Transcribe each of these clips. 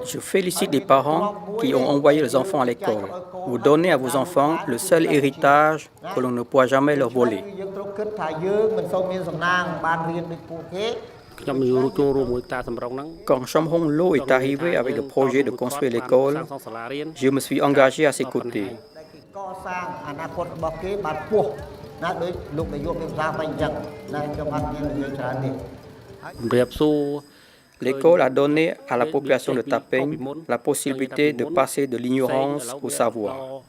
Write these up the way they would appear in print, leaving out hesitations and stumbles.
Je félicite les parents qui ont envoyé leurs enfants à l'école. Vous donnez à vos enfants le seul héritage que l'on ne pourra jamais leur voler. Quand Chom Hong Lo est arrivé avec le projet de construire l'école, je me suis engagé à ses côtés. L'école a donné à la population de Tapeng la possibilité de passer de l'ignorance au savoir.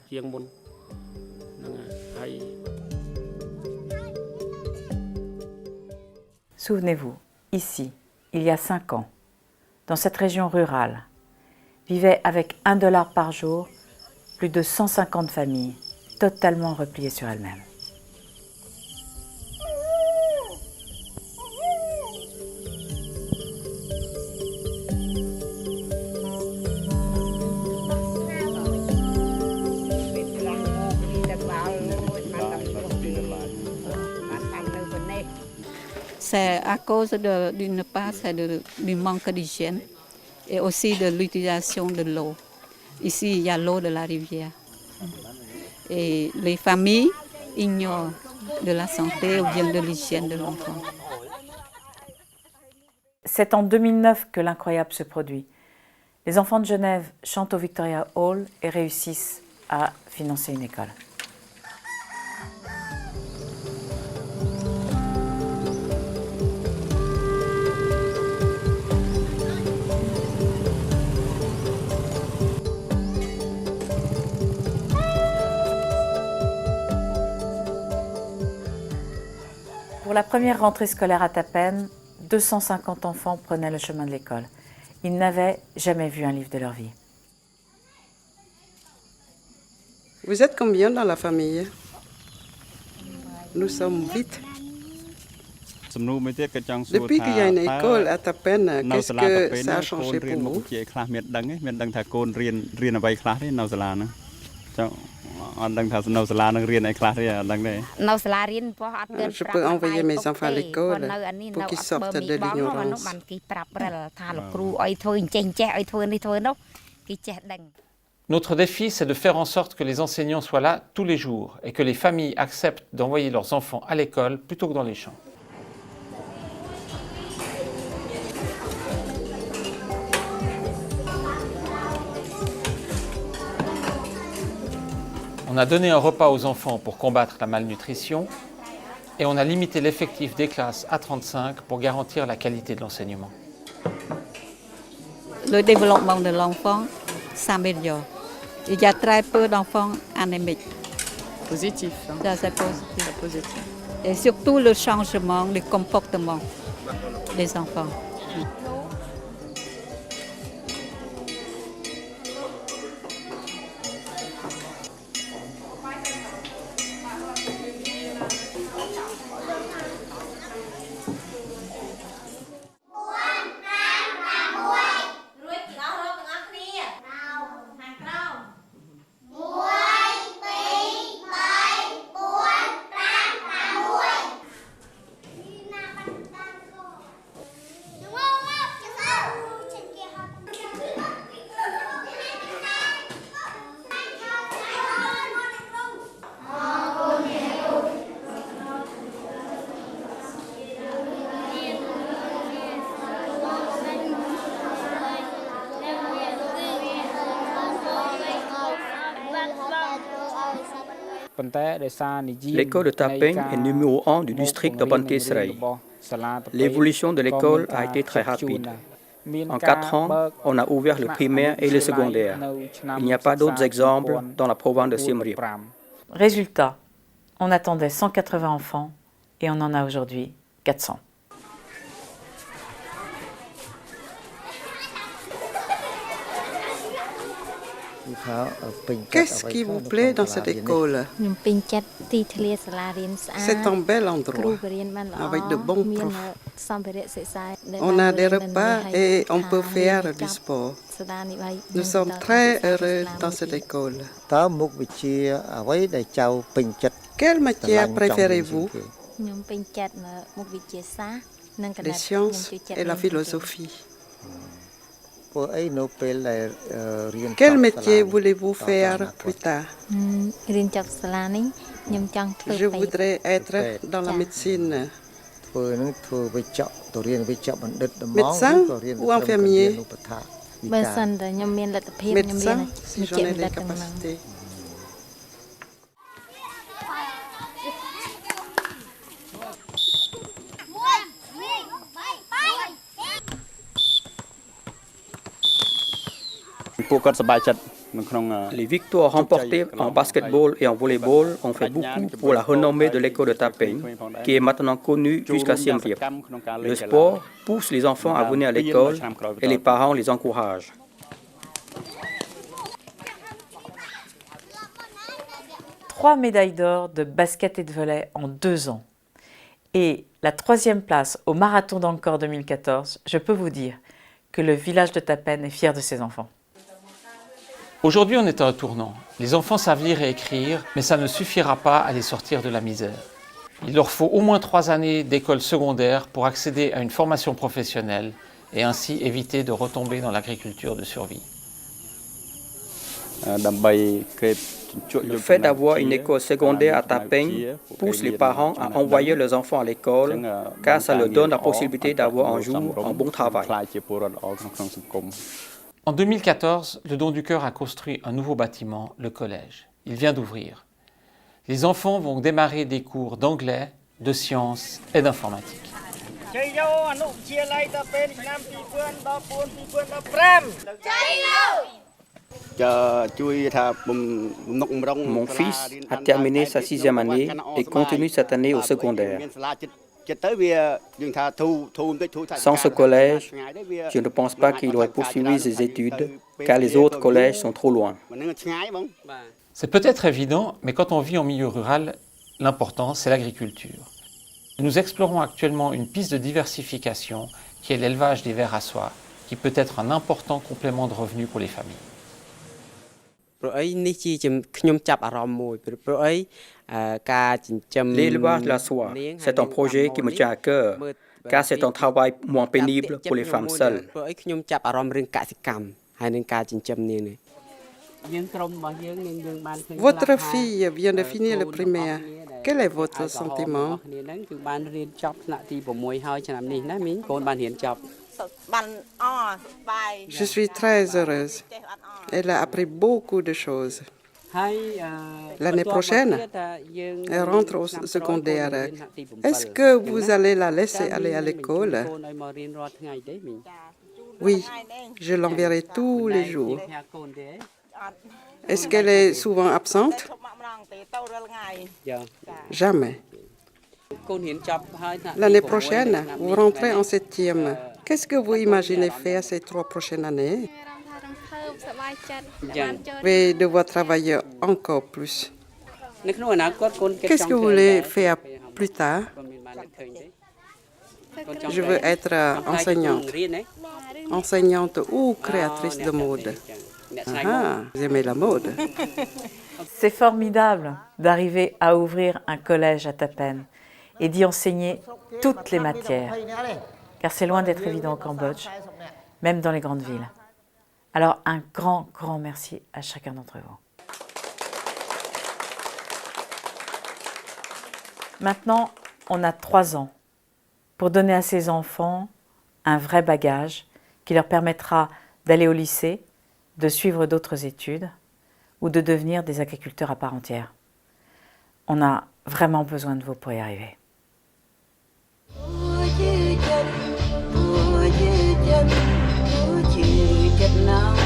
Souvenez-vous, ici, il y a 5 ans, dans cette région rurale, vivaient avec $1 par jour plus de 150 familles totalement repliées sur elles-mêmes. C'est à cause d'une part du manque d'hygiène et aussi de l'utilisation de l'eau. Ici, il y a l'eau de la rivière. Et les familles ignorent de la santé ou bien de l'hygiène de l'enfant. C'est en 2009 que l'incroyable se produit. Les enfants de Genève chantent au Victoria Hall et réussissent à financer une école. Pour la première rentrée scolaire à Tapen, 250 enfants prenaient le chemin de l'école. Ils n'avaient jamais vu un livre de leur vie. Vous êtes combien dans la famille? Nous sommes 8. Depuis qu'il y a une école à Tapen, qu'est-ce que ça a changé pour vous? Je peux envoyer mes enfants à l'école pour qu'ils sortent de l'ignorance. Notre défi, c'est de faire en sorte que les enseignants soient là tous les jours et que les familles acceptent d'envoyer leurs enfants à l'école plutôt que dans les champs. On a donné un repas aux enfants pour combattre la malnutrition et on a limité l'effectif des classes à 35 pour garantir la qualité de l'enseignement. Le développement de l'enfant s'améliore. Il y a très peu d'enfants anémiques. Positif. Ça, c'est positif. Et surtout le changement, le comportement des enfants. L'école de Tapeng est numéro 1 du district de Banté Seraï. L'évolution de l'école a été très rapide. En 4 ans, on a ouvert le primaire et le secondaire. Il n'y a pas d'autres exemples dans la province de Siem Reap. Résultat, on attendait 180 enfants et on en a aujourd'hui 400. Qu'est-ce qui vous plaît dans cette école? C'est un bel endroit, avec de bons profs. On a des repas et on peut faire du sport. Nous sommes très heureux dans cette école. Quelle matière préférez-vous? Les sciences et la philosophie. Quel métier voulez-vous faire plus tard? Je voudrais être dans la médecine. Médecin ou infirmier? Médecin, si j'en ai les capacités. Les victoires remportées en basketball et en volleyball ont fait beaucoup pour la renommée de l'école de Tapeng, qui est maintenant connue jusqu'à Siem Reap. Le sport pousse les enfants à venir à l'école et les parents les encouragent. Trois médailles d'or de basket et de volley en 2 ans. Et la 3e place au Marathon d'Angkor 2014, je peux vous dire que le village de Tapen est fier de ses enfants. Aujourd'hui, on est à un tournant. Les enfants savent lire et écrire, mais ça ne suffira pas à les sortir de la misère. Il leur faut au moins 3 années d'école secondaire pour accéder à une formation professionnelle et ainsi éviter de retomber dans l'agriculture de survie. Le fait d'avoir une école secondaire à Tapeng pousse les parents à envoyer leurs enfants à l'école car ça leur donne la possibilité d'avoir un jour un bon travail. En 2014, le Don du Cœur a construit un nouveau bâtiment, le collège. Il vient d'ouvrir. Les enfants vont démarrer des cours d'anglais, de sciences et d'informatique. Mon fils a terminé sa 6e année et continue cette année au secondaire. Sans ce collège, je ne pense pas qu'il aurait poursuivi ses études, car les autres collèges sont trop loin. C'est peut-être évident, mais quand on vit en milieu rural, l'important, c'est l'agriculture. Nous explorons actuellement une piste de diversification qui est l'élevage des vers à soie, qui peut être un important complément de revenus pour les familles. L'élevage de la soie, c'est un projet qui me tient à cœur, car c'est un travail moins pénible pour les femmes seules. Votre fille vient de finir le primaire. Quel est votre sentiment? Je suis très heureuse. Elle a appris beaucoup de choses. L'année prochaine, elle rentre au secondaire. Est-ce que vous allez la laisser aller à l'école? Oui, je l'enverrai tous les jours. Est-ce qu'elle est souvent absente? Jamais. L'année prochaine, vous rentrez en 7e. Qu'est-ce que vous imaginez faire ces 3 prochaines années? Vous allez devoir travailler encore plus. Qu'est-ce que vous voulez faire plus tard? Je veux être enseignante ou créatrice de mode. Ah, vous aimez la mode? C'est formidable d'arriver à ouvrir un collège à Tapen et d'y enseigner toutes les matières, car c'est loin d'être évident au Cambodge, même dans les grandes villes. Alors un grand merci à chacun d'entre vous. Maintenant, on a 3 ans pour donner à ces enfants un vrai bagage qui leur permettra d'aller au lycée, de suivre d'autres études ou de devenir des agriculteurs à part entière. On a vraiment besoin de vous pour y arriver. Now